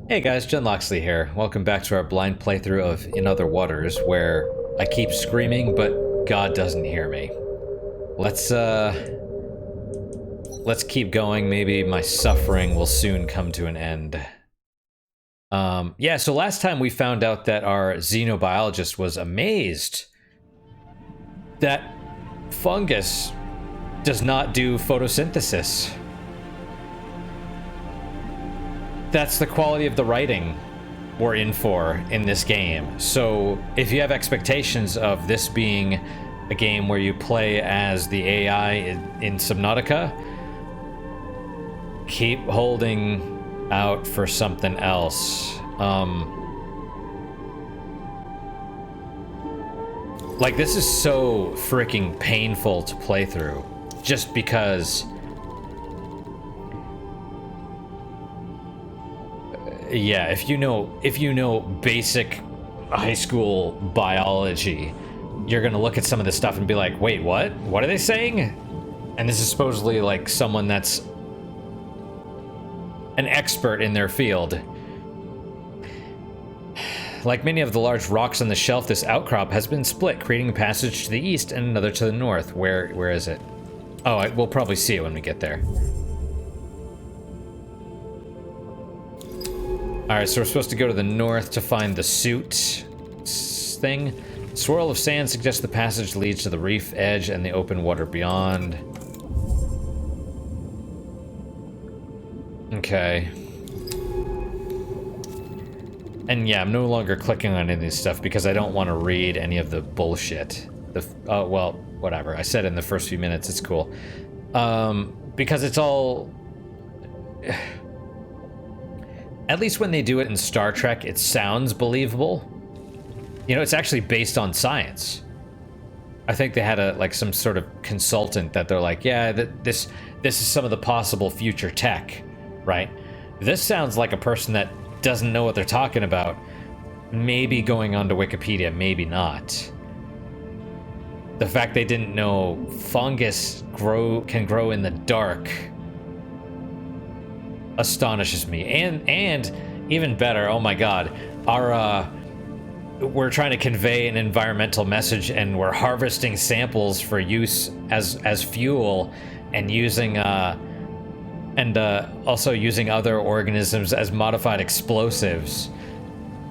Hey guys, Jen Loxley here. Welcome back to our blind playthrough of In Other Waters, where I keep screaming, but God doesn't hear me. Let's keep going. Maybe my suffering will soon come to an end. Yeah, so last time we found out that our xenobiologist was amazed that fungus does not do photosynthesis. That's the quality of the writing we're in for in this game. So if you have expectations of this being a game where you play as the AI in Subnautica, keep holding out for something else. Like, this is so freaking painful to play through, just because. Yeah, if you know basic high school biology, you're gonna look at some of this stuff and be like, wait, what? What are they saying? And this is supposedly like someone that's an expert in their field. Like many of the large rocks on the shelf, this outcrop has been split, creating a passage to the east and another to the north. Where is it? Oh, we'll probably see it when we get there. Alright, so we're supposed to go to the north to find the suit thing. Swirl of sand suggests the passage leads to the reef edge and the open water beyond. Okay. And yeah, I'm no longer clicking on any of this stuff because I don't want to read any of the bullshit. Well, whatever. I said in the first few minutes, it's cool. Because it's all... At least when they do it in Star Trek, it sounds believable. You know, it's actually based on science. I think they had some sort of consultant that they're like, yeah, this is some of the possible future tech, right? This sounds like a person that doesn't know what they're talking about. Maybe going onto Wikipedia, maybe not. The fact they didn't know fungus can grow in the dark astonishes me. And even better, oh my god, we're trying to convey an environmental message and we're harvesting samples for use as fuel and using also using other organisms as modified explosives.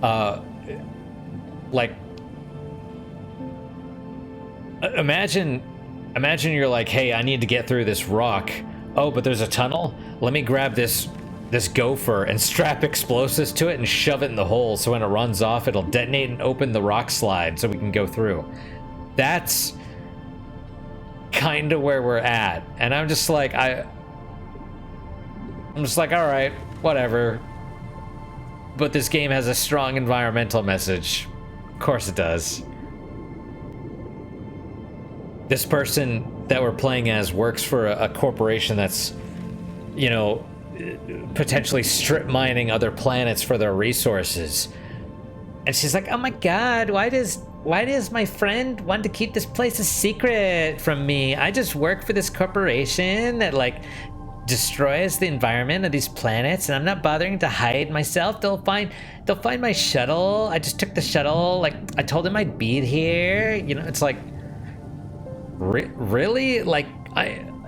Like, imagine you're like, hey, I need to get through this rock. Oh, but there's a tunnel? Let me grab this gopher and strap explosives to it and shove it in the hole so when it runs off, it'll detonate and open the rock slide so we can go through. That's kind of where we're at. And I'm just like, all right, whatever. But this game has a strong environmental message. Of course it does. This person that we're playing as works for a corporation that's, you know, potentially strip mining other planets for their resources. And she's like, oh my god, why does my friend want to keep this place a secret from me? I just work for this corporation that like destroys the environment of these planets, and I'm not bothering to hide myself. They'll find my shuttle. I just took the shuttle. Like, I told them I'd be here. You know, it's like, really? Like, I'm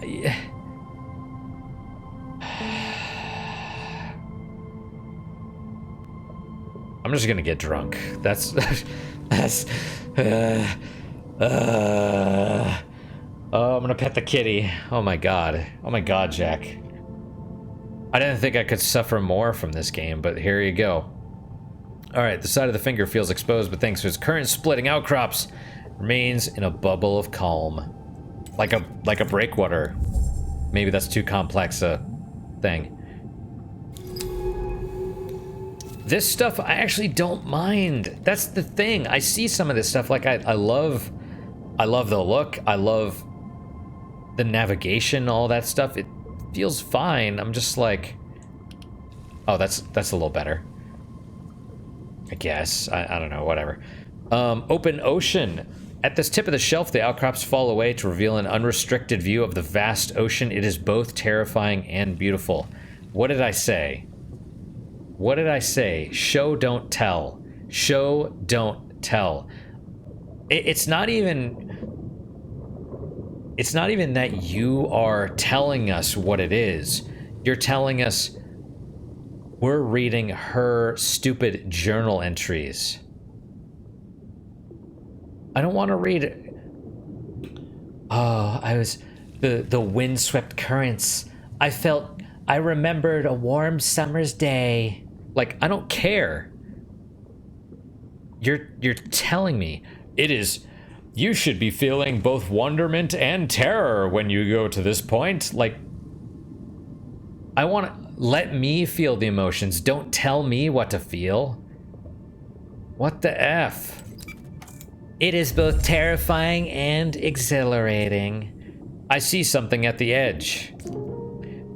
just gonna get drunk. That's oh, I'm gonna pet the kitty. Oh my god, Jack. I didn't think I could suffer more from this game, but here you go. Alright, the side of the finger feels exposed, but thanks to its current splitting outcrops, remains in a bubble of calm. Like a breakwater. Maybe that's too complex a thing. This stuff I actually don't mind. That's the thing. I see some of this stuff, like I love the look, I love the navigation, all that stuff. It feels fine. I'm just like, oh, that's a little better, I guess. I don't know, whatever. Open ocean. At this tip of the shelf, the outcrops fall away to reveal an unrestricted view of the vast ocean. It is both terrifying and beautiful. What did I say? What did I say? Show, don't tell. Show, don't tell. It's not even that you are telling us what it is. You're telling us we're reading her stupid journal entries. I don't want to read it. Oh, the windswept currents. I remembered a warm summer's day. Like, I don't care. You're telling me it is. You should be feeling both wonderment and terror when you go to this point. Like, I want to let me feel the emotions. Don't tell me what to feel. What the F? It is both terrifying and exhilarating. I see something at the edge.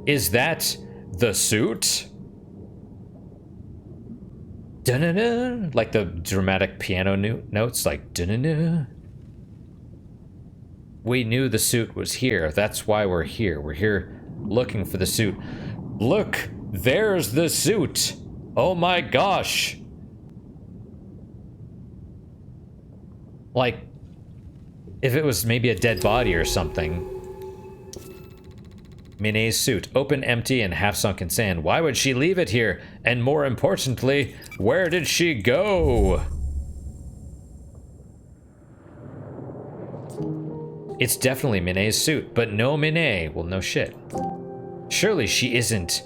Is that the suit? Dun-dun-dun. Like the dramatic piano notes, like dun-dun-dun. We knew the suit was here. That's why we're here. We're here looking for the suit. Look, there's the suit. Oh my gosh. Like, if it was maybe a dead body or something. Mine's suit, open, empty, and half sunk in sand. Why would she leave it here? And more importantly, where did she go? It's definitely Mine's suit, but no Mine. Well, no shit. Surely she isn't.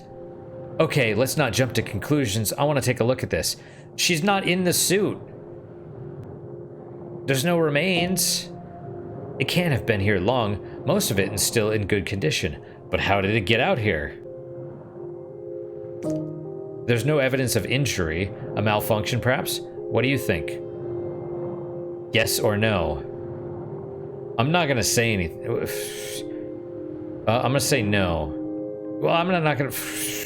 Okay, let's not jump to conclusions. I want to take a look at this. She's not in the suit. There's no remains. It can't have been here long. Most of it is still in good condition. But how did it get out here? There's no evidence of injury. A malfunction, perhaps? What do you think? Yes or no? I'm not gonna say anything. I'm gonna say no. Well, I'm not gonna...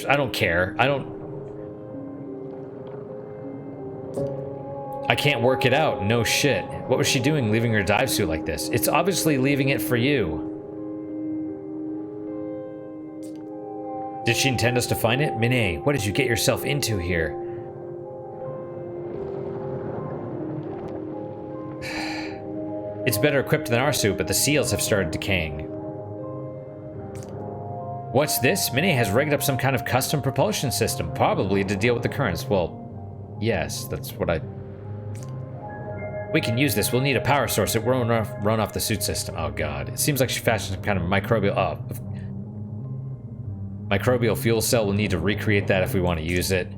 I don't care. I can't work it out. No shit. What was she doing leaving her dive suit like this? It's obviously leaving it for you. Did she intend us to find it? Mine, what did you get yourself into here? It's better equipped than our suit, but the seals have started decaying. What's this? Mine has rigged up some kind of custom propulsion system, probably to deal with the currents. Well, yes, that's what I... We can use this. We'll need a power source. It won't run off the suit system. Oh god. It seems like she fashioned some kind of microbial... microbial fuel cell. We'll need to recreate that if we want to use it.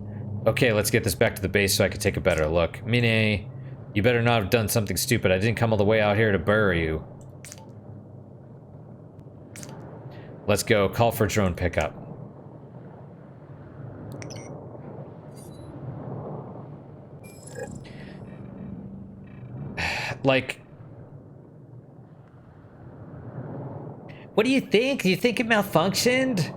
Okay, let's get this back to the base so I can take a better look. Mine, you better not have done something stupid. I didn't come all the way out here to bury you. Let's go. Call for drone pickup. Like... What do you think? Do you think it malfunctioned?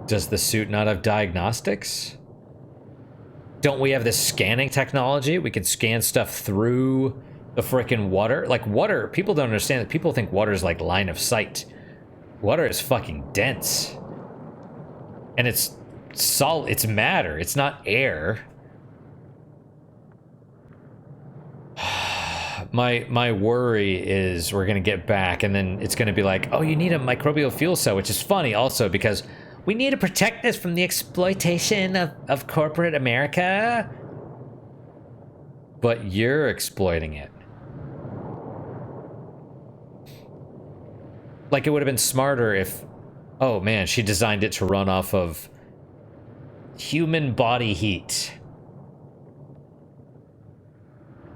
Does the suit not have diagnostics? Don't we have this scanning technology? We can scan stuff through the frickin' water. Like, water, people don't understand that. People think water is like line of sight. Water is fucking dense. And it's solid, it's matter, it's not air. My worry is we're gonna get back and then it's gonna be like, oh, you need a microbial fuel cell, which is funny also because we need to protect this from the exploitation of corporate America. But you're exploiting it. Like, it would have been smarter if... Oh, man, she designed it to run off of human body heat.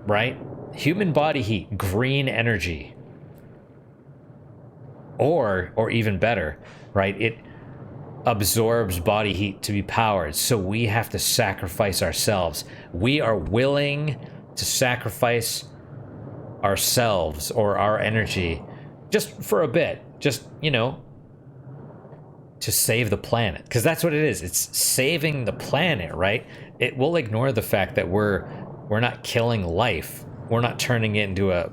Right? Human body heat, green energy. Or even better, right? It absorbs body heat to be powered, so we have to sacrifice ourselves. We are willing to sacrifice ourselves or our energy just for a bit, just, you know, to save the planet, because that's what it is. It's saving the planet, right? It will ignore the fact that we're not killing life. We're not turning it into a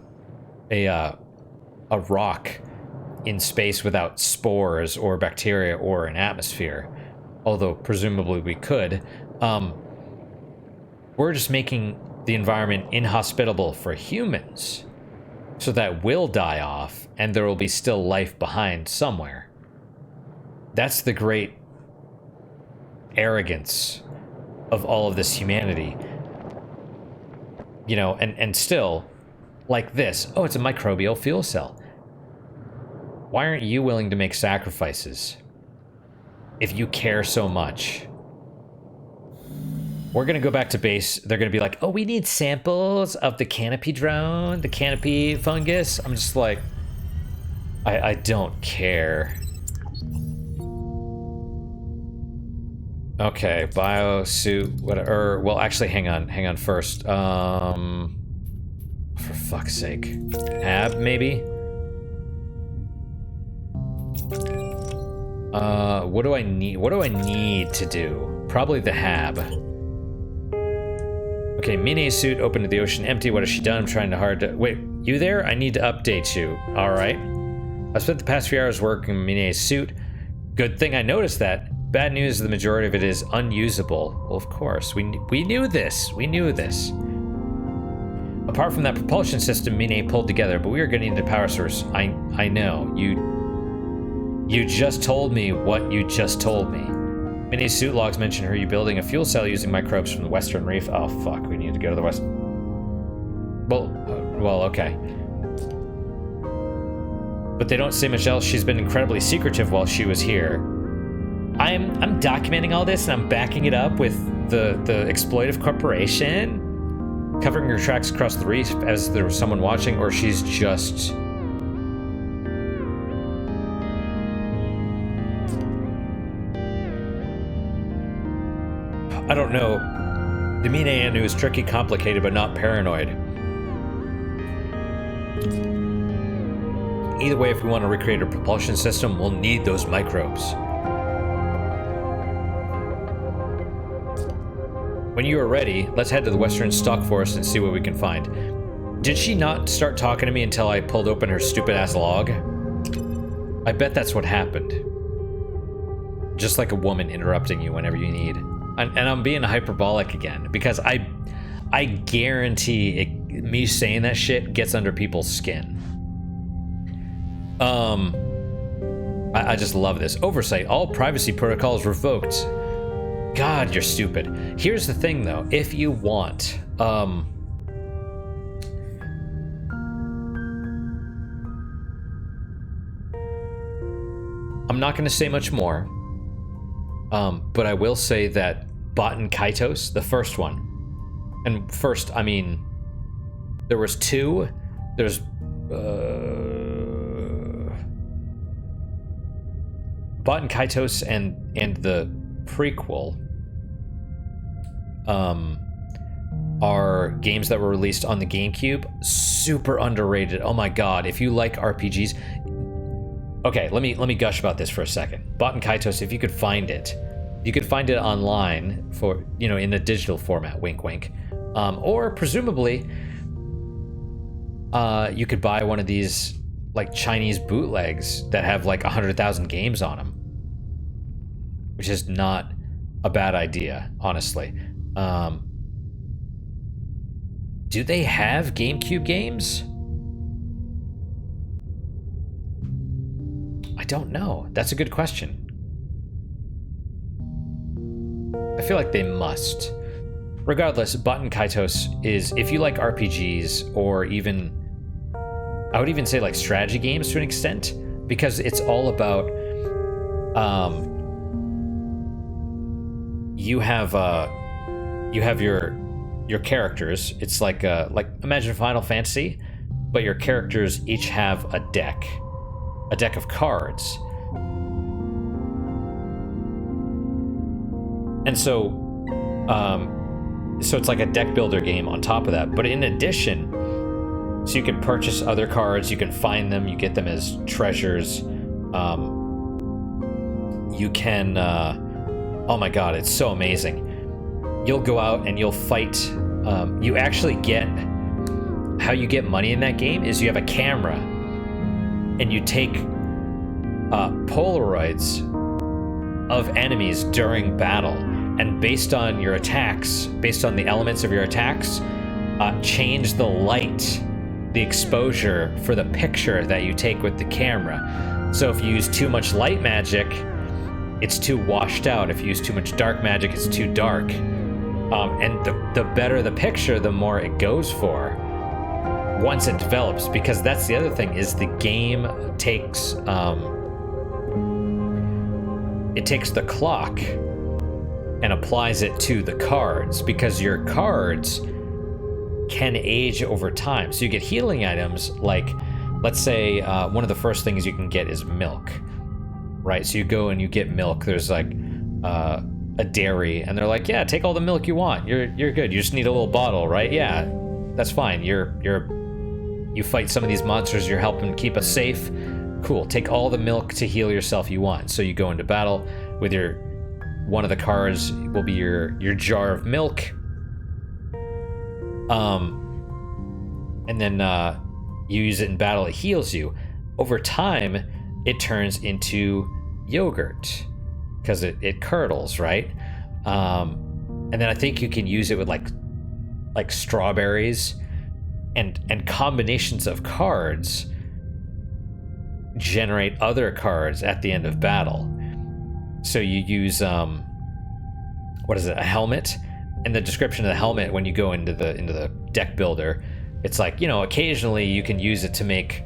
rock in space without spores or bacteria or an atmosphere. although presumably we could. We're just making the environment inhospitable for humans, so that we'll die off and there will be still life behind somewhere. That's the great arrogance of all of this humanity. You know, and still, like this. Oh, it's a microbial fuel cell. Why aren't you willing to make sacrifices? If you care so much. We're gonna go back to base. They're gonna be like, oh, we need samples of the canopy drone, the canopy fungus. I'm just like, I don't care. Okay, biosuit, whatever. Well, actually, hang on first. For fuck's sake. Hab, maybe? What do I need? What do I need to do? Probably the Hab. Okay, Mine's suit open to the ocean empty. What has she done? I'm trying hard to... Wait, you there? I need to update you. Alright. I've spent the past few hours working in Mine's suit. Good thing I noticed that. Bad news, the majority of it is unusable. Well, of course. We knew this. We knew this. Apart from that propulsion system Mine pulled together, but we are going to need a power source. I know. You just told me what you just told me. Mine's suit logs mention her building a fuel cell using microbes from the Western Reef. Oh, fuck. We need to go to the west. Well, okay. But they don't say much else. She's been incredibly secretive while she was here. I'm documenting all this and I'm backing it up with the exploitive corporation covering her tracks across the reef as there was someone watching, or she's just... I don't know. The Mine Anu is tricky, complicated, but not paranoid. Either way, if we want to recreate a propulsion system, we'll need those microbes. When you are ready, let's head to the Western Stock Forest and see what we can find. Did she not start talking to me until I pulled open her stupid-ass log? I bet that's what happened. Just like a woman interrupting you whenever you need. And I'm being hyperbolic again, because I guarantee me saying that shit gets under people's skin. I just love this. Oversight. All privacy protocols revoked. God, you're stupid. Here's the thing, though. If you want, I'm not going to say much more, but I will say that Baten Kaitos, the first one, and first, I mean, there was two. There's Baten Kaitos and the prequel are games that were released on the GameCube. Super underrated. Oh my god, if you like RPGs. Okay, let me gush about this for a second. Baten Kaitos, if you could find it, you could find it online for, you know, in a digital format, wink wink. Or presumably you could buy one of these like Chinese bootlegs that have like 100,000 games on them, which is not a bad idea, honestly. Do they have GameCube games? I don't know. That's a good question. I feel like they must. Regardless, Baten Kaitos is, if you like RPGs, or even, I would even say like strategy games to an extent, because it's all about, you have your characters. It's like imagine Final Fantasy, but your characters each have a deck of cards. And so it's like a deck builder game on top of that. But in addition, so you can purchase other cards, you can find them, you get them as treasures. You can, oh my god, it's so amazing. You'll go out and you'll fight. You actually get, how you get money in that game is you have a camera and you take Polaroids of enemies during battle, and based on your attacks, based on the elements of your attacks, change the light, the exposure for the picture that you take with the camera. So if you use too much light magic, it's too washed out. If you use too much dark magic, it's too dark. And the better the picture, the more it goes for once it develops, because that's the other thing, is the game takes it takes the clock and applies it to the cards, because your cards can age over time. So you get healing items, like, let's say one of the first things you can get is milk, right? So you go and you get milk. There's like a dairy, and they're like, yeah, take all the milk you want. You're good. You just need a little bottle, right? Yeah, that's fine. You fight some of these monsters. You're helping keep us safe. Cool. Take all the milk to heal yourself you want. So you go into battle with one of the cards will be your jar of milk. And then you use it in battle. It heals you. Over time, it turns into yogurt because it curdles, right? And then I think you can use it with like strawberries, and combinations of cards generate other cards at the end of battle. So you use what is it, a helmet? And the description of the helmet, when you go into the deck builder, it's like, occasionally you can use it to make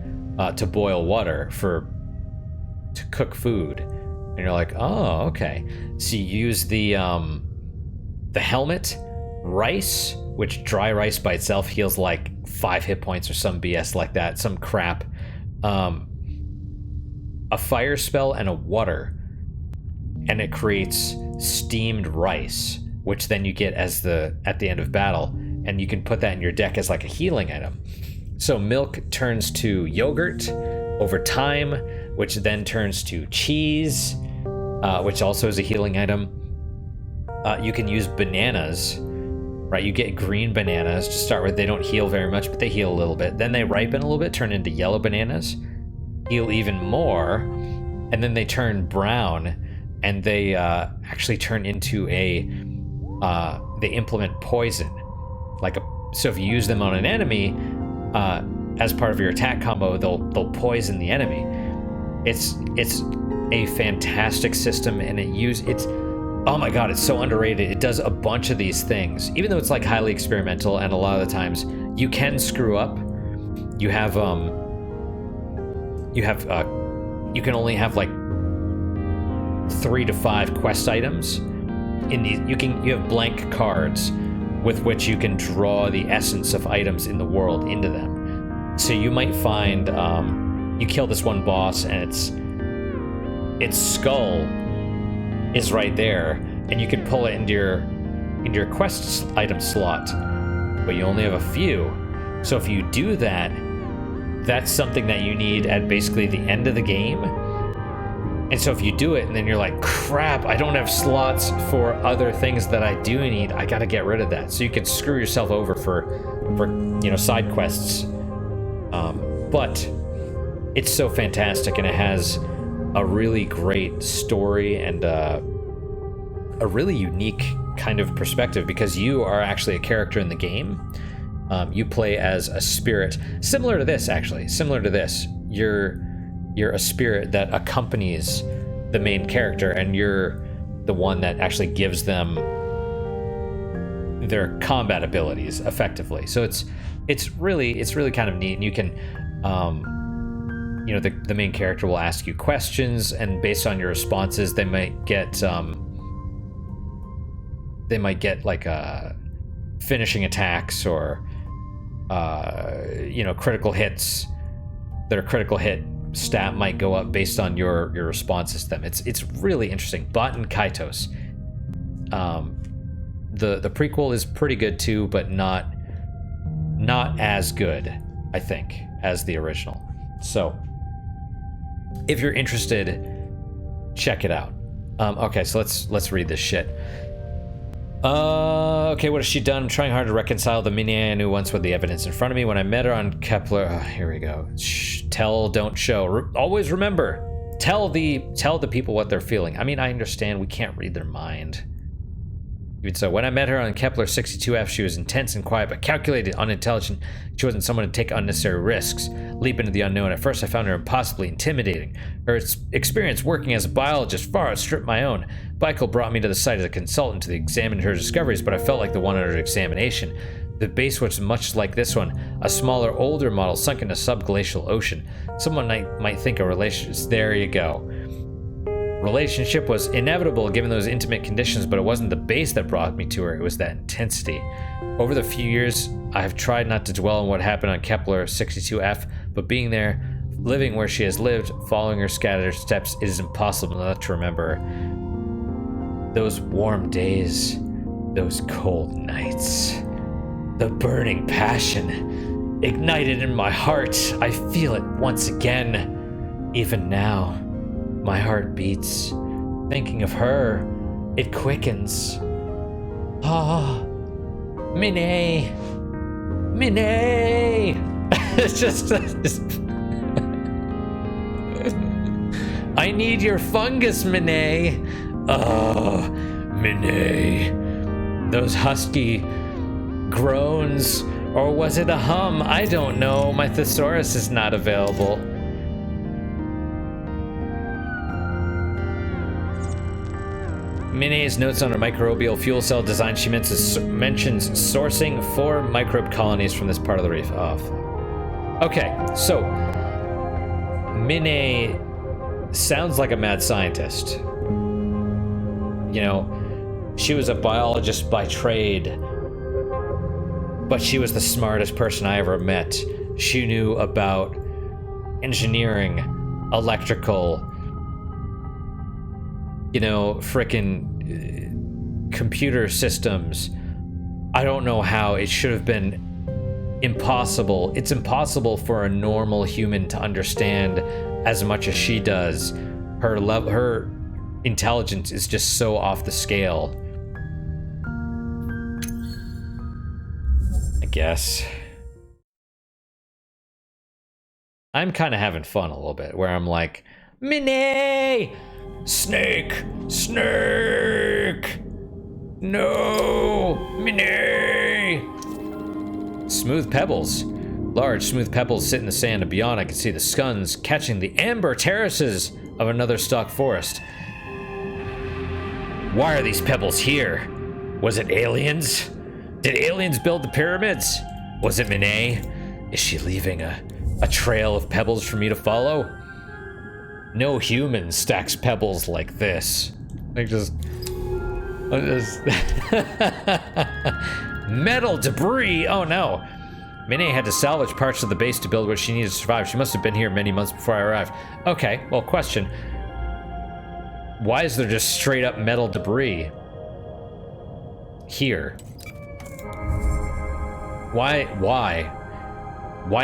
to boil water to cook food. And you're like, oh, okay. So you use the helmet, rice, which dry rice by itself heals like 5 hit points or some BS like that, some crap. A fire spell and a water, and it creates steamed rice, which then you get at the end of battle, and you can put that in your deck as like a healing item. So milk turns to yogurt over time, which then turns to cheese, which also is a healing item. You can use bananas, right? You get green bananas to start with. They don't heal very much, but they heal a little bit. Then they ripen a little bit, turn into yellow bananas, heal even more, and then they turn brown, and they actually turn into they implement poison. So if you use them on an enemy, as part of your attack combo, they'll poison the enemy. It's a fantastic system, and it's oh my god, it's so underrated. It does a bunch of these things, even though it's like highly experimental, and a lot of the times you can screw up. You can only have like 3 to 5 quest items. You have blank cards with which you can draw the essence of items in the world into them. So you might find you kill this one boss, and its skull is right there, and you can pull it into your quest item slot, but you only have a few. So if you do that, that's something that you need at basically the end of the game. And so if you do it and then you're like, crap, I don't have slots for other things that I do need, I gotta get rid of that. So you can screw yourself over for side quests. But it's so fantastic, and it has a really great story and a really unique kind of perspective, because you are actually a character in the game. You play as a spirit, similar to this. You're a spirit that accompanies the main character, and you're the one that actually gives them their combat abilities effectively. So it's really kind of neat, and you can the main character will ask you questions, and based on your responses, they might get like finishing attacks, or critical hits. Their critical hit stat might go up based on your responses to them. It's really interesting. Baten Kaitos. The prequel is pretty good too, but not as good, I think, as the original. So if you're interested, check it out. Okay, so let's read this shit. Okay, what has she done? I'm trying hard to reconcile the mini I knew once with the evidence in front of me. When I met her on Kepler, here we go. Tell, don't show. Always remember, Tell the people what they're feeling. I mean, I understand we can't read their mind. Even so, when I met her on Kepler 62F, she was intense and quiet, but calculated, unintelligent. She wasn't someone to take unnecessary risks, leap into the unknown. At first, I found her impossibly intimidating. Her experience working as a biologist far outstripped my own. Bickel brought me to the site as a consultant to examine her discoveries, but I felt like the one under examination. The base was much like this one, a smaller, older model sunk in a subglacial ocean. Someone might think a relationship. There you go. Relationship was inevitable given those intimate conditions, but it wasn't the base that brought me to her, it was that intensity. Over the few years, I have tried not to dwell on what happened on Kepler 62F, but being there, living where she has lived, following her scattered steps, it is impossible not to remember those warm days, those cold nights, the burning passion ignited in my heart. I feel it once again. Even now, my heart beats. Thinking of her, it quickens. Ah, Minnie! Minnie! It's just I need your fungus, Minnie! Oh, Minnie. Those husky groans, or was it a hum? I don't know. My thesaurus is not available. Minnie's notes on her microbial fuel cell design. She mentions sourcing 4 microbe colonies from this part of the reef. Okay, so Minnie sounds like a mad scientist. You know, she was a biologist by trade, but she was the smartest person I ever met. She knew about engineering, electrical, you know, frickin' computer systems. I don't know how. It should have been impossible. It's impossible for a normal human to understand as much as she does. Her intelligence is just so off the scale. I guess. I'm kind of having fun a little bit, where I'm like, Minnie! Snake! Snake! No! Minnie! Smooth pebbles. Large, smooth pebbles sit in the sand, and beyond I can see the scuns catching the amber terraces of another stock forest. Why are these pebbles here? Was it aliens? Did aliens build the pyramids? Was it Minnie? Is she leaving a trail of pebbles for me to follow? No human stacks pebbles like this. Like just metal debris. Oh no. Minnie had to salvage parts of the base to build what she needed to survive. She must have been here many months before I arrived. Okay, well, question. Why is there just straight up metal debris here? Why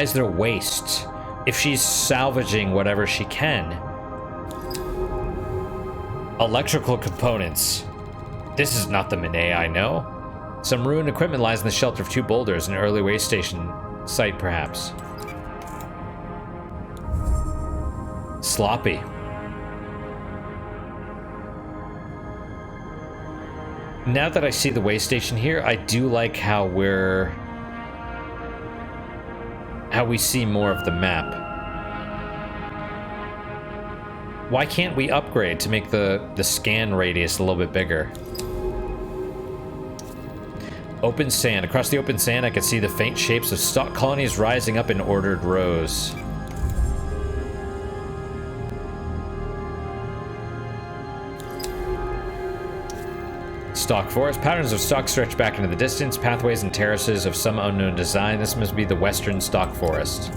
is there waste if she's salvaging whatever she can? Electrical components. This is not the Minnie I know. Some ruined equipment lies in the shelter of 2 boulders, an early way station site perhaps. Sloppy. Now that I see the way station here, I do like how we see more of the map. Why can't we upgrade to make the scan radius a little bit bigger? Open sand. Across the open sand, I can see the faint shapes of stock colonies rising up in ordered rows. Stock forest. Patterns of stock stretch back into the distance. Pathways and terraces of some unknown design. This must be the western stock forest.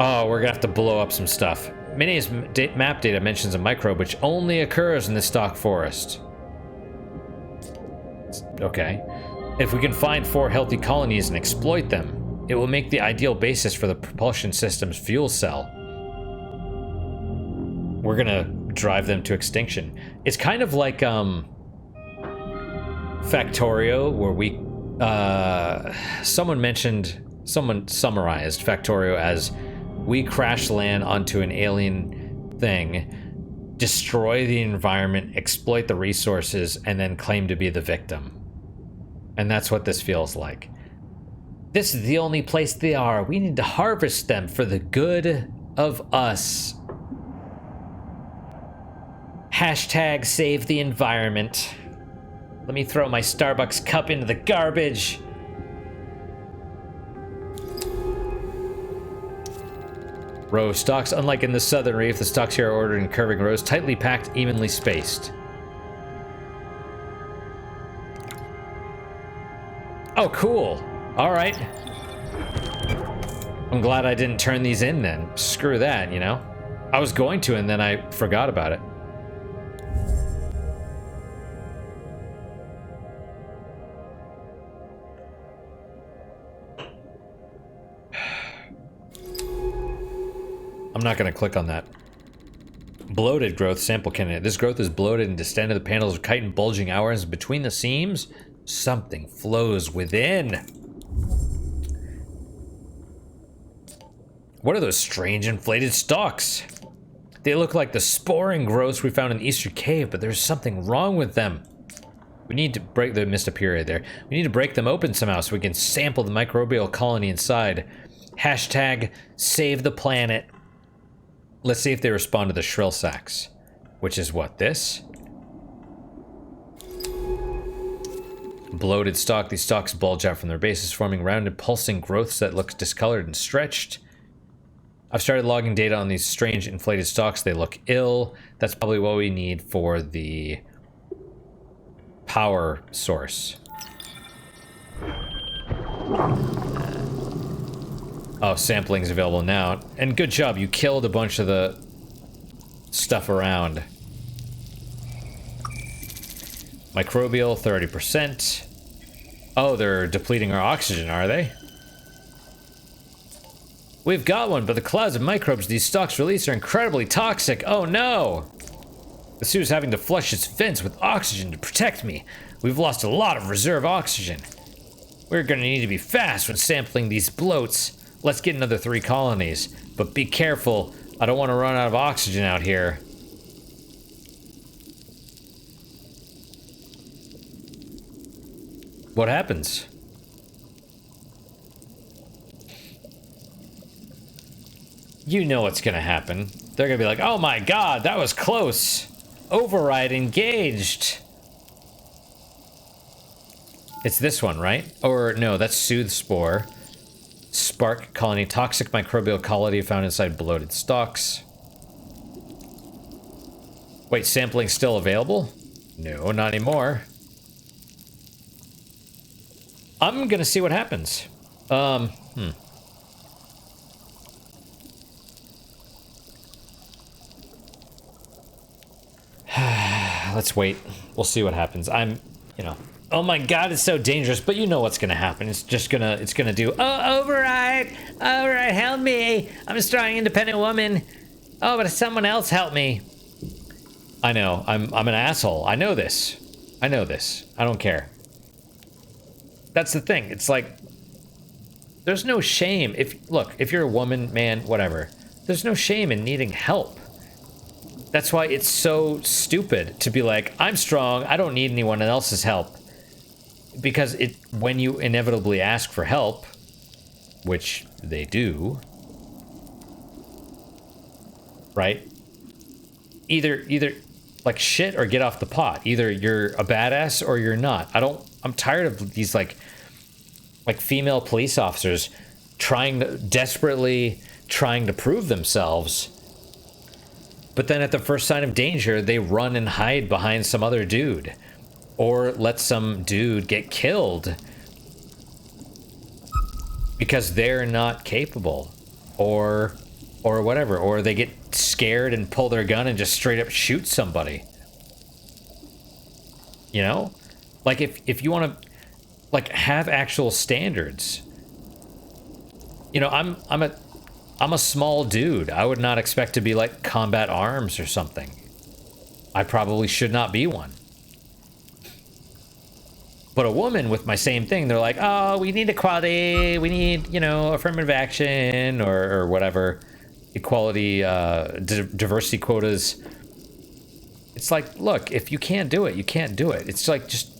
Oh, we're gonna have to blow up some stuff. Minnie's map data mentions a microbe which only occurs in the stock forest. Okay. If we can find 4 healthy colonies and exploit them, it will make the ideal basis for the propulsion system's fuel cell. We're gonna drive them to extinction. It's kind of like Factorio, where we someone summarized Factorio as We crash land onto an alien thing, destroy the environment, exploit the resources, and then claim to be the victim. And that's what this feels like. This is the only place they are. We need to harvest them for the good of us. Hashtag save the environment. Let me throw my Starbucks cup into the garbage. Row stalks. Unlike in the southern reef, the stalks here are ordered in curving rows, tightly packed, evenly spaced. Oh, cool. All right. I'm glad I didn't turn these in then. Screw that, you know? I was going to, and then I forgot about it. I'm not going to click on that. Bloated growth sample candidate. This growth is bloated and distended. The panels of chitin bulging outwards between the seams. Something flows within. What are those strange inflated stalks? They look like the sporing growths we found in the Easter Cave, but there's something wrong with them. We need to break... They missed a period there. We need to break them open somehow so we can sample the microbial colony inside. Hashtag save the planet. Let's see if they respond to the shrill sacs. Which is what, this? Bloated stalk. These stalks bulge out from their bases, forming rounded pulsing growths that look discolored and stretched. I've started logging data on these strange inflated stalks. They look ill. That's probably what we need for the power source. Oh, sampling's available now. And good job, you killed a bunch of the stuff around. Microbial, 30%. Oh, they're depleting our oxygen, are they? We've got one, but the clouds of microbes these stalks release are incredibly toxic. Oh no! The suit is having to flush its vents with oxygen to protect me. We've lost a lot of reserve oxygen. We're gonna need to be fast when sampling these bloats. Let's get another 3 colonies, but be careful. I don't want to run out of oxygen out here. What happens? You know what's gonna happen. They're gonna be like, oh my god, that was close. Override engaged. It's this one, right? Or no, that's Soothe Spore. Spark colony, toxic microbial colony found inside bloated stalks. Wait, sampling still available? No, not anymore. I'm gonna see what happens. Let's wait. We'll see what happens. You know. Oh my god, it's so dangerous, but you know what's gonna happen. It's gonna do, oh, override, help me. I'm a strong, independent woman. Oh, but someone else help me. I know, I'm an asshole. I know this. I don't care. That's the thing. It's like, there's no shame. If you're a woman, man, whatever, there's no shame in needing help. That's why it's so stupid to be like, I'm strong, I don't need anyone else's help. Because when you inevitably ask for help, which they do, right? Either like shit or get off the pot. Either you're a badass or you're not. I'm tired of these like female police officers desperately trying to prove themselves. But then at the first sign of danger, they run and hide behind some other dude. Or let some dude get killed. Because they're not capable. Or whatever. Or they get scared and pull their gun and just straight up shoot somebody. You know? Like, if you want to, like, have actual standards. You know, I'm a small dude. I would not expect to be like combat arms or something. I probably should not be one. But a woman with my same thing, they're like, oh, we need equality, we need, you know, affirmative action or whatever. equality, diversity quotas. It's like, look, if you can't do it, you can't do it. It's like, just...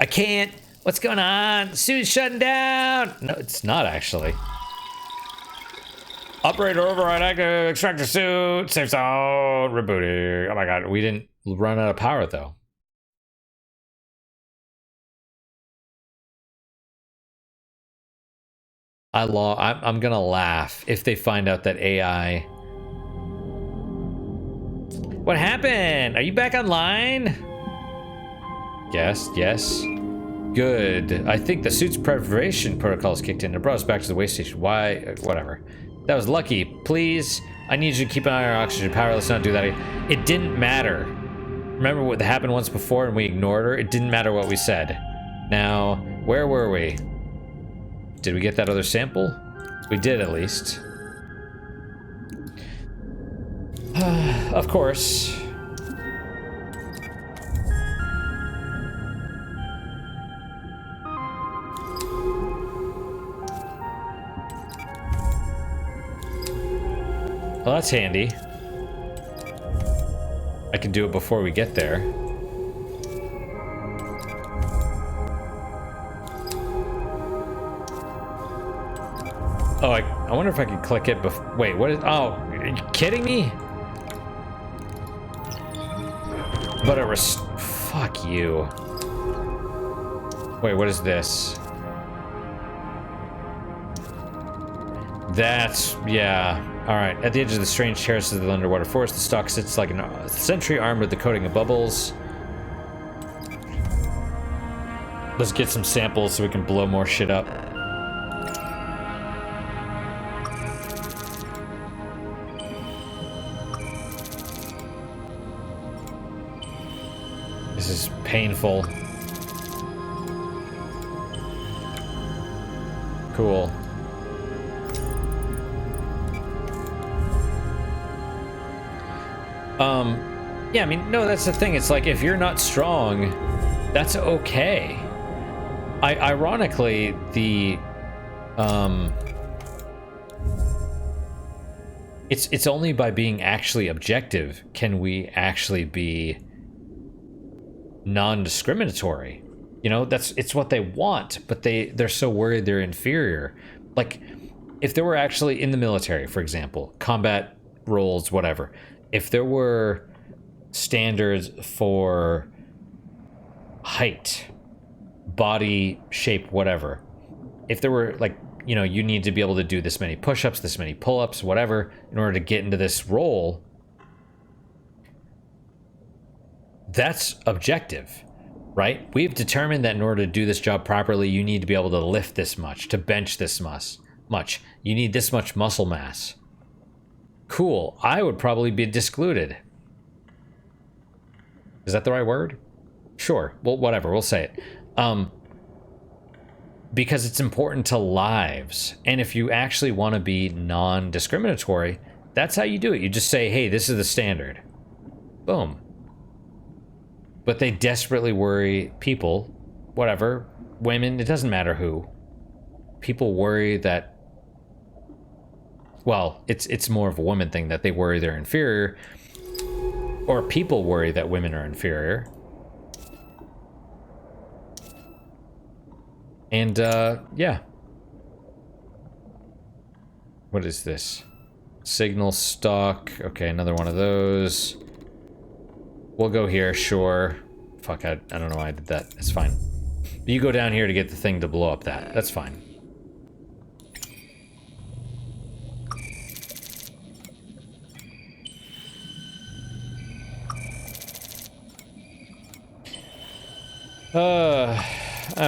I can't. What's going on? The suit's shutting down. No, it's not actually. Operator override active. Extractor suit. Safe zone. Rebooting. Oh my god, we didn't run out of power though. I'm gonna laugh if they find out that AI. What happened? Are you back online? Yes, yes. Good. I think the suit's preservation protocols kicked in and brought us back to the way station. Why? Whatever. That was lucky. Please, I need you to keep an eye on our oxygen power. Let's not do that again. It didn't matter. Remember what happened once before and we ignored her? It didn't matter what we said. Now, where were we? Did we get that other sample? We did, at least. Of course. Well, that's handy. I can do it before we get there. Oh, I wonder if I could click it before. Wait, what is... Oh, are you kidding me? But it was... Fuck you. Wait, what is this? That's... Yeah. Alright. At the edge of the strange terraces of the underwater forest, the stock sits like a sentry armed with the coating of bubbles. Let's get some samples so we can blow more shit up. This is painful. Cool. Yeah, I mean, no, that's the thing. It's like, if you're not strong, that's okay. Ironically, it's only by being actually objective can we actually be non-discriminatory. You know, it's what they want, but they're so worried they're inferior. Like, if there were actually in the military, for example, combat roles, whatever, if there were standards for height, body shape, whatever, if there were, like, you know, you need to be able to do this many push-ups, this many pull-ups, whatever, in order to get into this role, that's objective, right? We've determined that in order to do this job properly, you need to be able to lift this much, to bench this much. You need this much muscle mass. Cool. I would probably be discluded. Is that the right word? Sure. Well, whatever. We'll say it. Because it's important to lives. And if you actually want to be non-discriminatory, that's how you do it. You just say, hey, this is the standard. Boom. But they desperately worry people, whatever, women, it doesn't matter who. People worry that, well, it's more of a woman thing, that they worry they're inferior, or people worry that women are inferior. And, yeah. What is this? Signal stock. Okay, another one of those. We'll go here, sure. Fuck, I don't know why I did that. It's fine. You go down here to get the thing to blow up that. That's fine.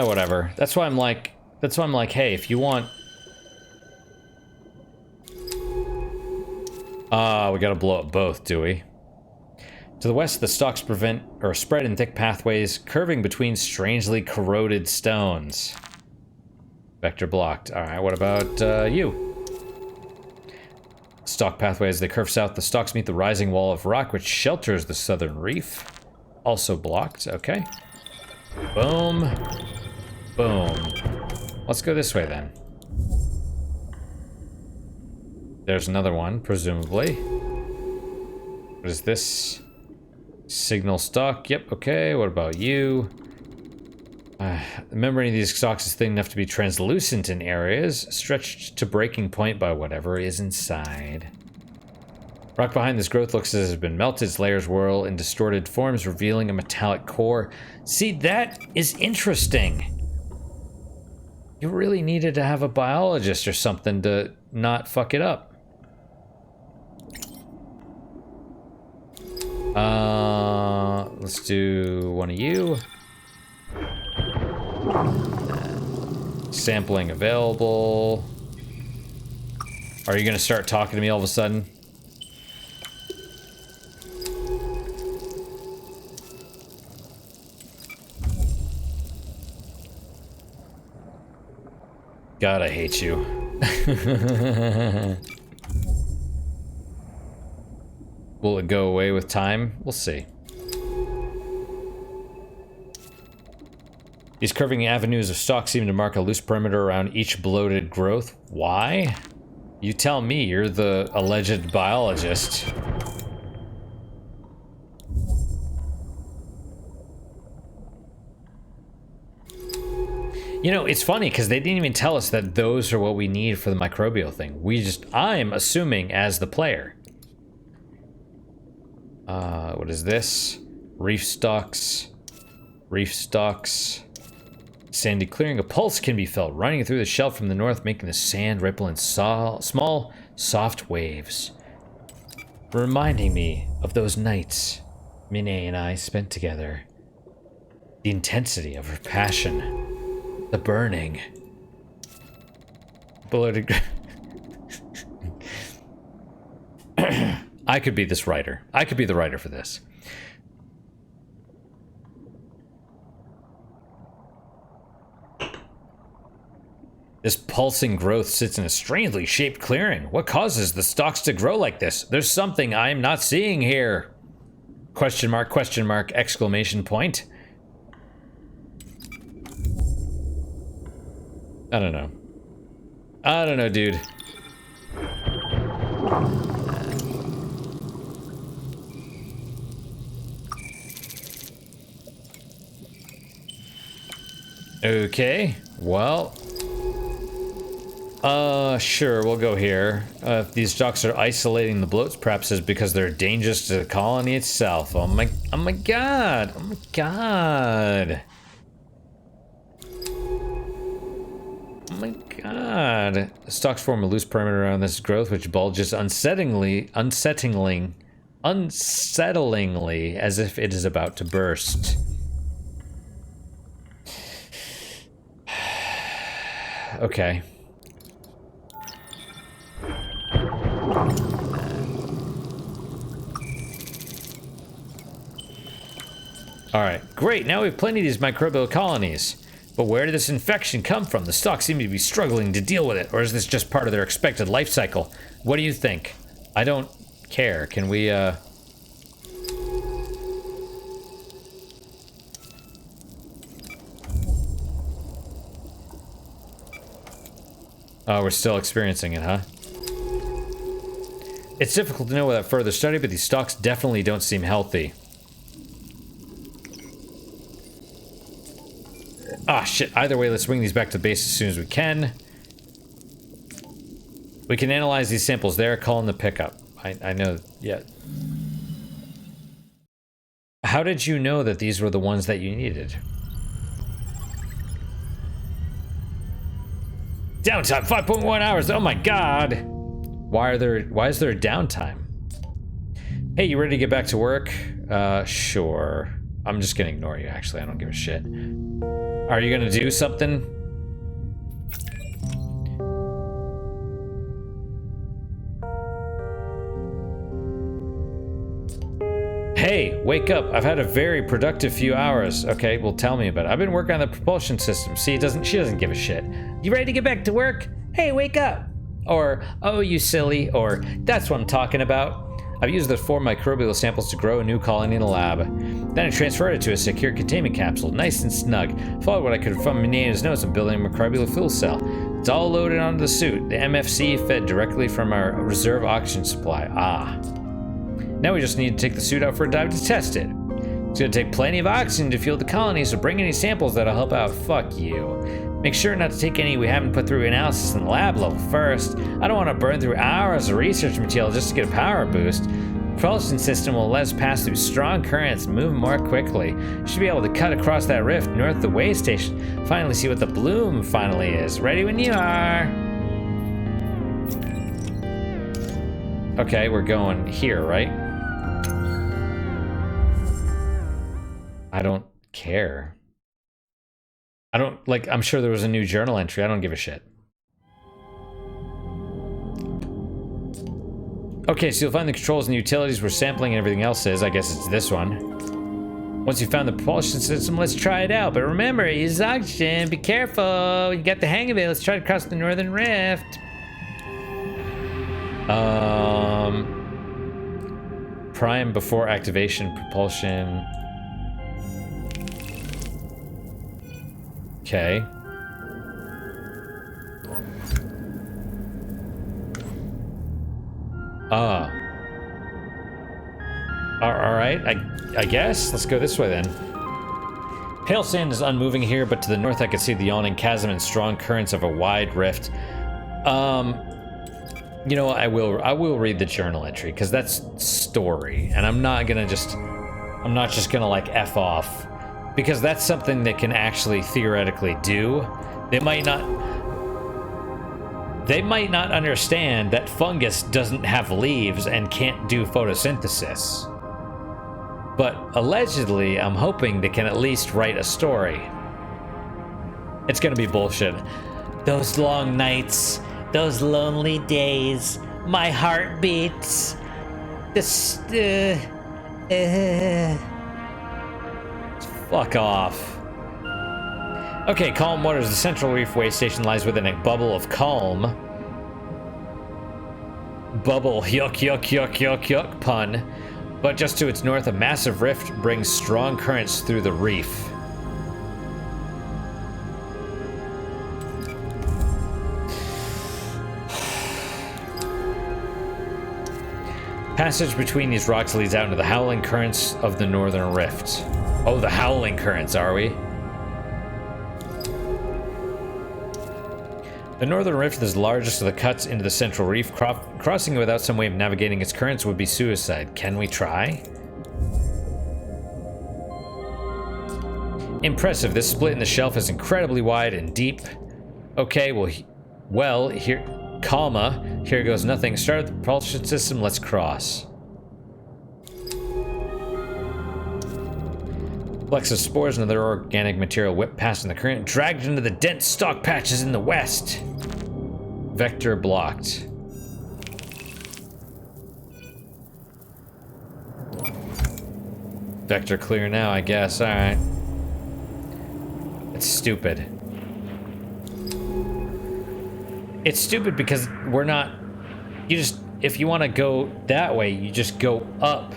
Whatever. That's why I'm like, hey, if you want... we gotta blow up both, do we? To the west, the stalks spread in thick pathways, curving between strangely corroded stones. Vector blocked. Alright, what about, you? Stalk pathways, they curve south. The stalks meet the rising wall of rock, which shelters the southern reef. Also blocked, okay. Boom. Boom. Let's go this way, then. There's another one, presumably. What is this? Signal stock. Yep, okay. What about you? The membrane of these stalks is thin enough to be translucent in areas, stretched to breaking point by whatever is inside. Rock behind this growth looks as if it has been melted. Its layers whirl in distorted forms, revealing a metallic core. See, that is interesting. You really needed to have a biologist or something to not fuck it up. Let's do one of you. Sampling available. Are you gonna start talking to me all of a sudden? God, I hate you. Will it go away with time? We'll see. These curving avenues of stalk seem to mark a loose perimeter around each bloated growth. Why? You tell me, you're the alleged biologist. You know, it's funny because they didn't even tell us that those are what we need for the microbial thing. I'm assuming as the player. What is this? Reef stalks. Reef stalks. Sandy clearing. A pulse can be felt running through the shelf from the north, making the sand ripple in small, soft waves. Reminding me of those nights Minnie and I spent together. The intensity of her passion. The burning. Bloated. I could be this writer. I could be the writer for this. This pulsing growth sits in a strangely shaped clearing. What causes the stalks to grow like this? There's something I'm not seeing here. Question mark, exclamation point. I don't know. I don't know, dude. Okay, well... sure, we'll go here. If these stalks are isolating the bloats, perhaps it's because they're dangerous to the colony itself. Oh my god! Oh my god! Oh my god! The stalks form a loose perimeter around this growth, which bulges unsettlingly, as if it is about to burst. Okay. Alright, great, now we have plenty of these microbial colonies. But where did this infection come from? The stalks seem to be struggling to deal with it, or is this just part of their expected life cycle? What do you think? I don't care. Can we, Oh, we're still experiencing it, huh? It's difficult to know without further study, but these stalks definitely don't seem healthy. Ah, shit. Either way, let's bring these back to the base as soon as we can. We can analyze these samples there, call in the pickup. I know, yeah. How did you know that these were the ones that you needed? Downtime, 5.1 hours. Oh my god. Why is there a downtime? Hey, you ready to get back to work? Sure. I'm just gonna ignore you, actually. I don't give a shit. Are you gonna do something? Hey, wake up. I've had a very productive few hours. Okay, well, tell me about it. I've been working on the propulsion system. See, she doesn't give a shit. You ready to get back to work? Hey, wake up. Or, oh, you silly. Or, that's what I'm talking about. I've used the 4 microbial samples to grow a new colony in the lab. Then I transferred it to a secure containment capsule, nice and snug. Followed what I could from Minea's notes of building a microbial fuel cell. It's all loaded onto the suit. The MFC fed directly from our reserve oxygen supply. Ah. Now we just need to take the suit out for a dive to test it. It's gonna take plenty of oxygen to fuel the colony, so bring any samples that'll help out. Fuck you. Make sure not to take any we haven't put through analysis in the lab level first. I don't want to burn through hours of research material just to get a power boost. Propulsion system will let us pass through strong currents and move more quickly. Should be able to cut across that rift north of the way station. Finally see what the bloom finally is. Ready when you are. Okay, we're going here, right? I don't care. I don't, like, I'm sure there was a new journal entry. I don't give a shit. Okay, so you'll find the controls and utilities where sampling and everything else is. I guess it's this one. Once you've found the propulsion system, let's try it out. But remember, it uses oxygen. Be careful. You got the hang of it. Let's try to cross the northern rift. Prime before activation, propulsion. Okay. Alright, I guess. Let's go this way then. Pale sand is unmoving here, but to the north I can see the yawning chasm and strong currents of a wide rift. You know, I will read the journal entry, because that's story, and I'm not just gonna like F off. Because that's something they can actually theoretically do. They might not understand that fungus doesn't have leaves and can't do photosynthesis. But allegedly, I'm hoping they can at least write a story. It's gonna be bullshit. Those long nights, those lonely days, my heart beats. Fuck off. Okay, calm waters. The Central Reef Way Station lies within a bubble of calm. Bubble, yuck, yuck, yuck, yuck, yuck, pun. But just to its north, a massive rift brings strong currents through the reef. Passage between these rocks leads out into the howling currents of the northern rift. Oh, the howling currents, are we? The northern rift is the largest of the cuts into the central reef. Crossing it without some way of navigating its currents would be suicide. Can we try? Impressive. This split in the shelf is incredibly wide and deep. Okay, well, here, comma, here goes nothing. Start the propulsion system, let's cross. Flecks of spores and other organic material whipped past in the current, dragged into the dense stalk patches in the west. Vector blocked. Vector clear now, I guess. Alright. It's stupid. It's stupid because we're not... if you want to go that way, you just go up.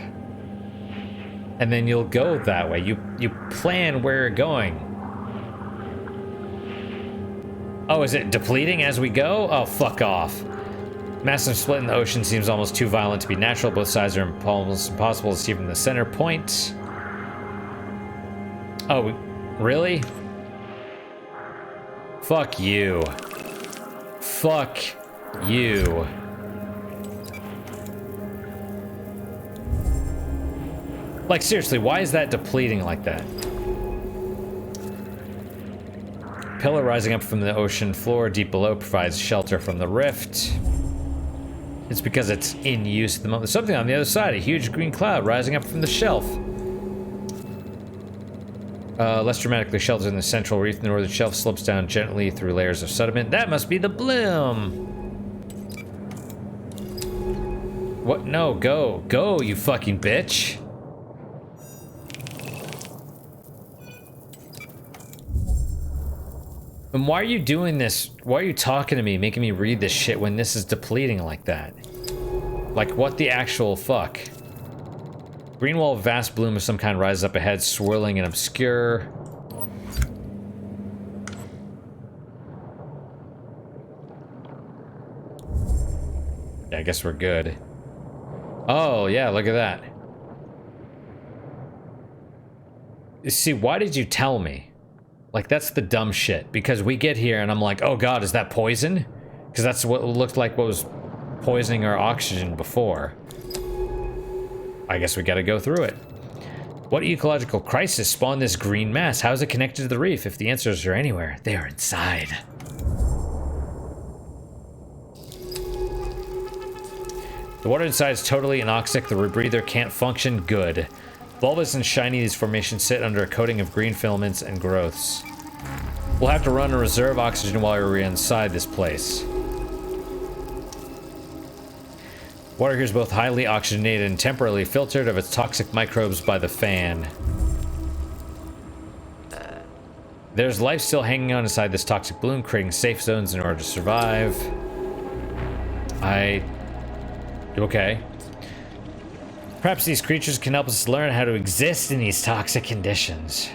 And then you'll go that way. You plan where you're going. Oh, is it depleting as we go? Oh, fuck off. Massive split in the ocean seems almost too violent to be natural. Both sides are almost impossible to see from the center point. Oh, really? Fuck you. Fuck you. Like, seriously, why is that depleting like that? Pillar rising up from the ocean floor deep below provides shelter from the rift. It's because it's in use at the moment. There's something on the other side, a huge green cloud rising up from the shelf. Less dramatically sheltered in the central reef, the northern shelf slopes down gently through layers of sediment. That must be the bloom! What? No, go. Go, you fucking bitch! And why are you doing this? Why are you talking to me, making me read this shit when this is depleting like that? Like, what the actual fuck? Green wall of vast bloom of some kind rises up ahead, swirling and obscure. I guess we're good. Oh, yeah, look at that. See, why did you tell me? Like, that's the dumb shit. Because we get here and I'm like, oh god, is that poison? Because that's what looked like what was poisoning our oxygen before. I guess we gotta go through it. What ecological crisis spawned this green mass? How is it connected to the reef? If the answers are anywhere, they are inside. The water inside is totally anoxic. The rebreather can't function. Good. Bulbous and shiny, these formations sit under a coating of green filaments and growths. We'll have to run and reserve oxygen while we're inside this place. Water here is both highly oxygenated and temporarily filtered of its toxic microbes by the fan. There's life still hanging on inside this toxic bloom, creating safe zones in order to survive. Okay. Perhaps these creatures can help us learn how to exist in these toxic conditions.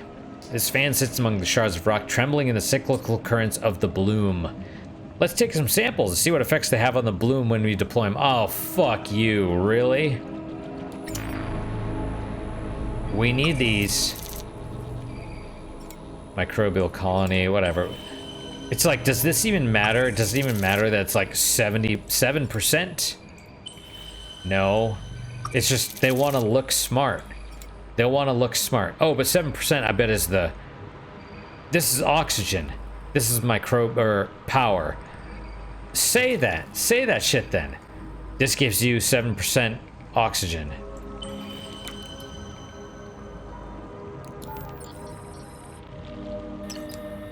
This fan sits among the shards of rock, trembling in the cyclical currents of the bloom. Let's take some samples to see what effects they have on the bloom when we deploy them. Oh, fuck you. Really? We need these. Microbial colony, whatever. It's like, does this even matter? It doesn't even matter that it's like 77%? No. It's just, they want to look smart. They want to look smart. Oh, but 7% I bet is the... This is oxygen. This is microbe, or power. Say that. Say that shit then. This gives you 7% oxygen.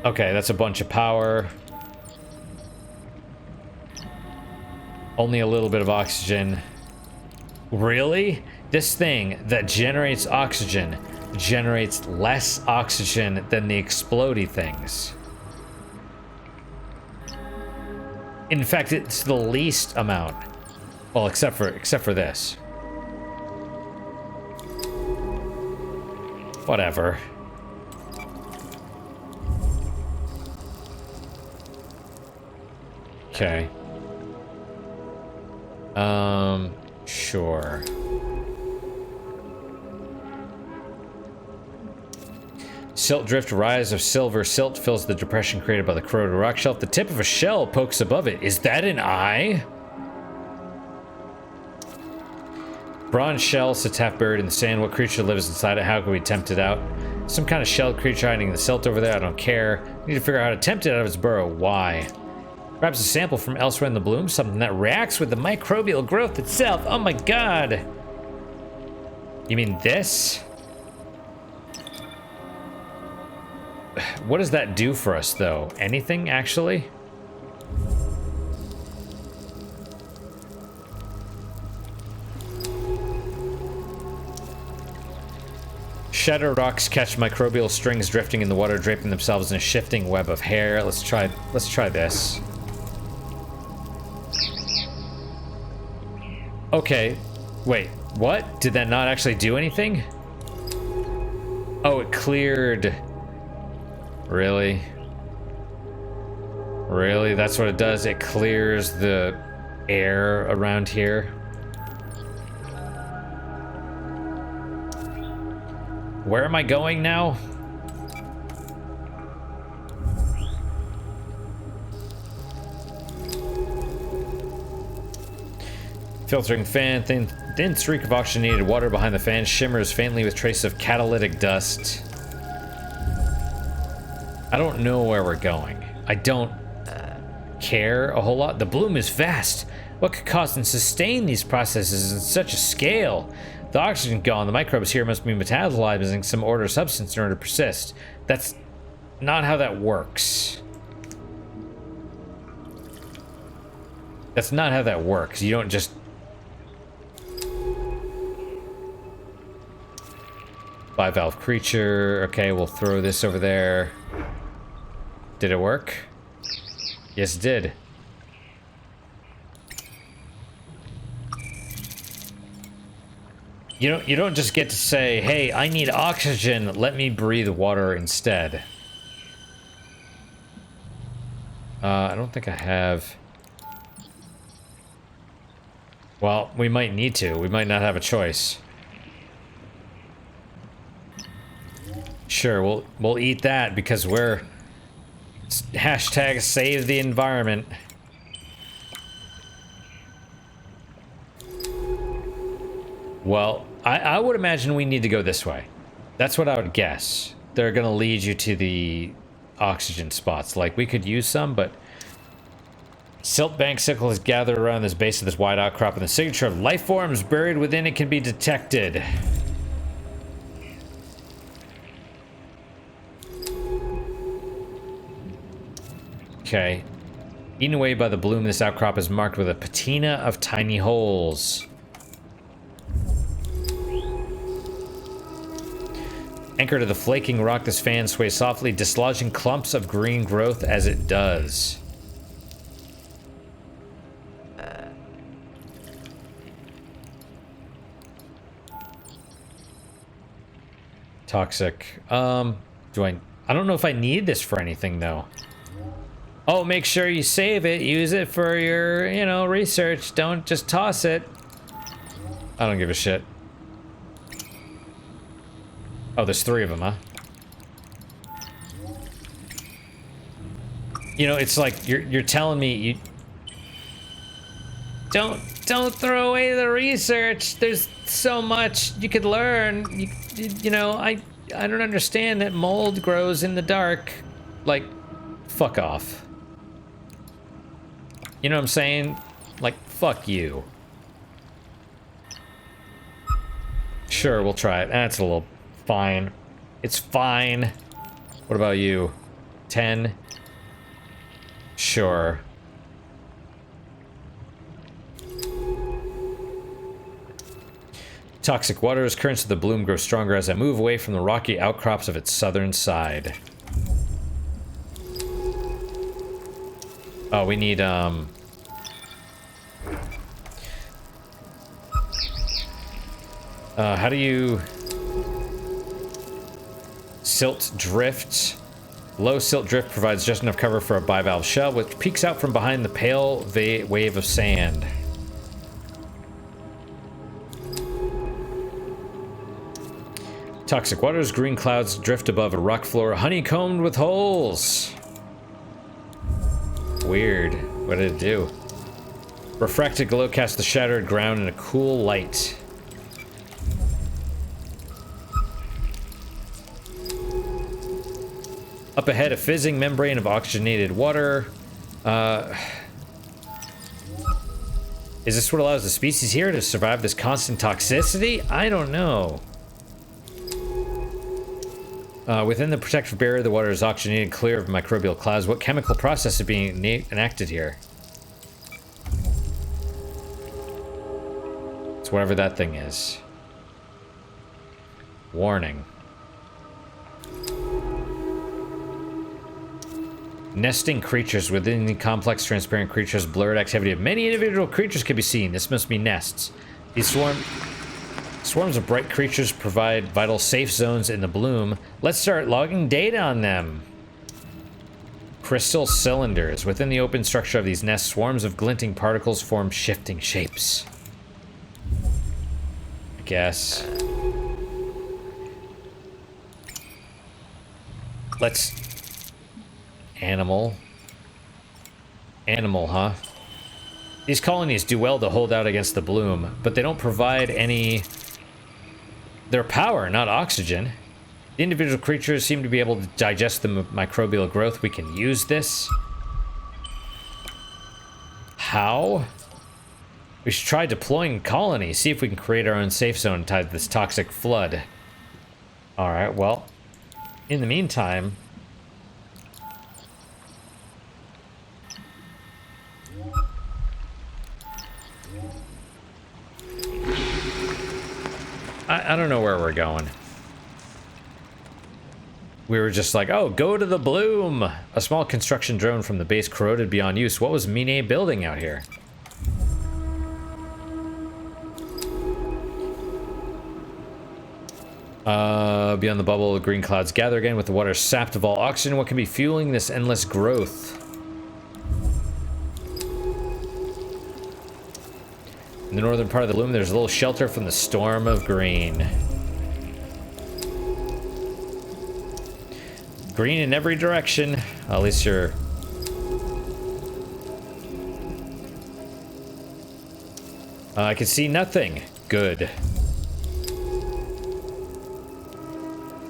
Okay, that's a bunch of power. Only a little bit of oxygen. Really? This thing that generates oxygen generates less oxygen than the explodey things. In fact, it's the least amount. Well, except for this. Whatever. Okay. Sure. Silt drift, rise of silver silt fills the depression created by the corroded rock shelf. The tip of a shell pokes above it. Is that an eye? Bronze shell sits half buried in the sand. What creature lives inside it? How can we tempt it out? Some kind of shelled creature hiding in the silt over there. I don't care. We need to figure out how to tempt it out of its burrow. Why? Perhaps a sample from elsewhere in the bloom, something that reacts with the microbial growth itself. Oh my god! You mean this? What does that do for us, though? Anything, actually? Shattered rocks catch microbial strings drifting in the water, draping themselves in a shifting web of hair. Let's try this. Okay, wait, what? Did that not actually do anything? Oh, it cleared. Really? Really? That's what it does? It clears the air around here? Where am I going now? Filtering fan, thin streak of oxygenated water behind the fan shimmers faintly with traces of catalytic dust. I don't know where we're going. I don't care a whole lot. The bloom is vast. What could cause and sustain these processes in such a scale? The oxygen gone, the microbes here must be metabolizing some order substance in order to persist. That's not how that works. That's not how that works. You don't just... Bivalve creature. Okay, we'll throw this over there. Did it work? Yes, it did. You don't just get to say, hey, I need oxygen, let me breathe water instead. I don't think I have... Well, we might need to. We might not have a choice. Sure, we'll eat that because we're hashtag save the environment. Well, I would imagine we need to go this way. That's what I would guess. They're gonna lead you to the oxygen spots. Like, we could use some, but silt bank sickle is gathered around this base of this wide outcrop, and the signature of life forms buried within it can be detected. Okay. Eaten away by the bloom, this outcrop is marked with a patina of tiny holes. Anchored to the flaking rock, this fan sways softly, dislodging clumps of green growth as it does. Toxic. I don't know if I need this for anything, though. Oh, make sure you save it. Use it for your, you know, research. Don't just toss it. I don't give a shit. Oh, there's 3 of them, huh? You know, it's like you're telling me you don't throw away the research. There's so much you could learn. You know, I don't understand that mold grows in the dark. Like, fuck off. You know what I'm saying? Like, fuck you. Sure, we'll try it. That's a little fine. It's fine. What about you? 10? Sure. Toxic waters, currents of the bloom grow stronger as I move away from the rocky outcrops of its southern side. Oh, we need, how do you... Silt drift. Low silt drift provides just enough cover for a bivalve shell, which peeks out from behind the pale wave of sand. Toxic waters, green clouds drift above a rock floor, honeycombed with holes. Weird. What did it do? Refracted glow casts the shattered ground in a cool light. Up ahead, a fizzing membrane of oxygenated water. Is this what allows the species here to survive this constant toxicity? I don't know. Within the protective barrier, the water is oxygenated clear of microbial clouds. What chemical process is being enacted here? It's whatever that thing is. Warning. Nesting creatures within the complex transparent creatures. Blurred activity of many individual creatures can be seen. This must be nests. These swarms of bright creatures provide vital safe zones in the bloom. Let's start logging data on them. Crystal cylinders. Within the open structure of these nests, swarms of glinting particles form shifting shapes. I guess. Let's... Animal, huh? These colonies do well to hold out against the bloom, but they don't provide any... They're power, not oxygen. The individual creatures seem to be able to digest the microbial growth. We can use this. How? We should try deploying colonies, see if we can create our own safe zone tied to this toxic flood. Alright, well, in the meantime... I don't know where we're going. We were just like, oh, go to the bloom! A small construction drone from the base corroded beyond use. What was Mine building out here? Beyond the bubble, the green clouds gather again with the water sapped of all oxygen. What can be fueling this endless growth? In the northern part of the loom, there's a little shelter from the storm of green. Green in every direction. At least you're... I can see nothing. Good.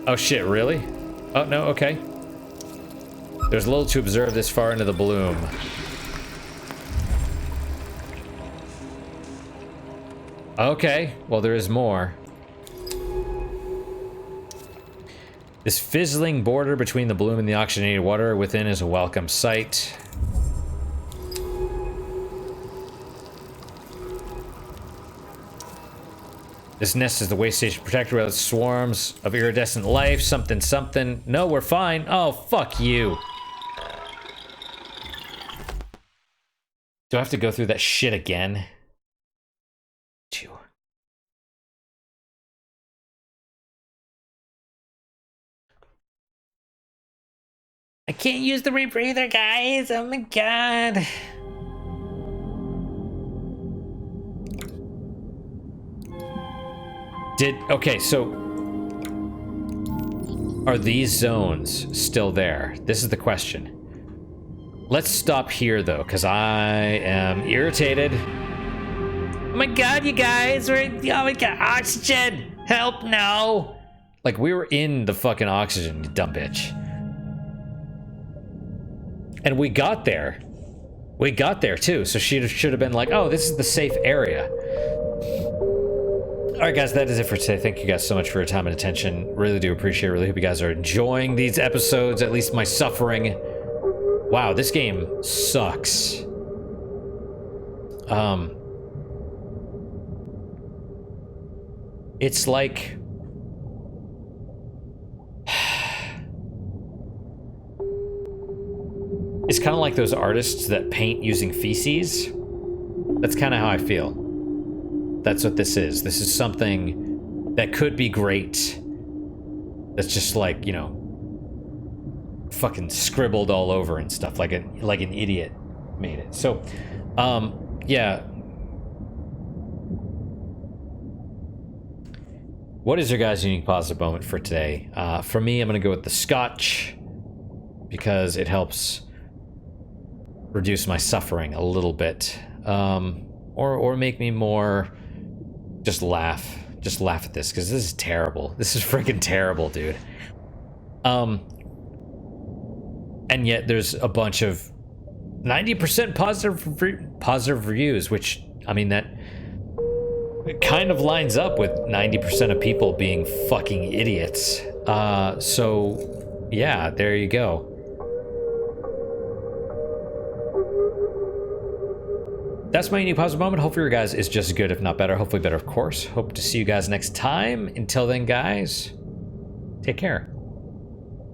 Oh shit, really? Oh, no, okay. There's little to observe this far into the bloom. Okay, well there is more. This fizzling border between the bloom and the oxygenated water within is a welcome sight. This nest is the waste station protector with swarms of iridescent life, something something. No, we're fine. Oh, fuck you. Do I have to go through that shit again? I can't use the rebreather, guys. Oh my god. Okay, so are these zones still there? This is the question. Let's stop here though, because I am irritated. Oh my god, you guys, oh my god, oxygen! Help, no! Like, we were in the fucking oxygen, you dumb bitch. And we got there. We got there too, so she should have been like, oh, this is the safe area. Alright guys, that is it for today. Thank you guys so much for your time and attention. Really do appreciate it. Really hope you guys are enjoying these episodes, at least my suffering. Wow, this game sucks. It's like... It's kind of like those artists that paint using feces. That's kind of how I feel. That's what this is. This is something that could be great. That's just like, you know, fucking scribbled all over and stuff, like an idiot made it. So, yeah. What is your guys' unique positive moment for today? For me, I'm gonna go with the scotch because it helps reduce my suffering a little bit, or make me more just laugh at this, because this is terrible. This is freaking terrible, dude. And yet there's a bunch of 90% positive reviews, which, I mean, that it kind of lines up with 90% of people being fucking idiots. So yeah, there you go. That's my unique positive moment. Hopefully your guys is just as good, if not better. Hopefully better, of course. Hope to see you guys next time. Until then, guys, take care.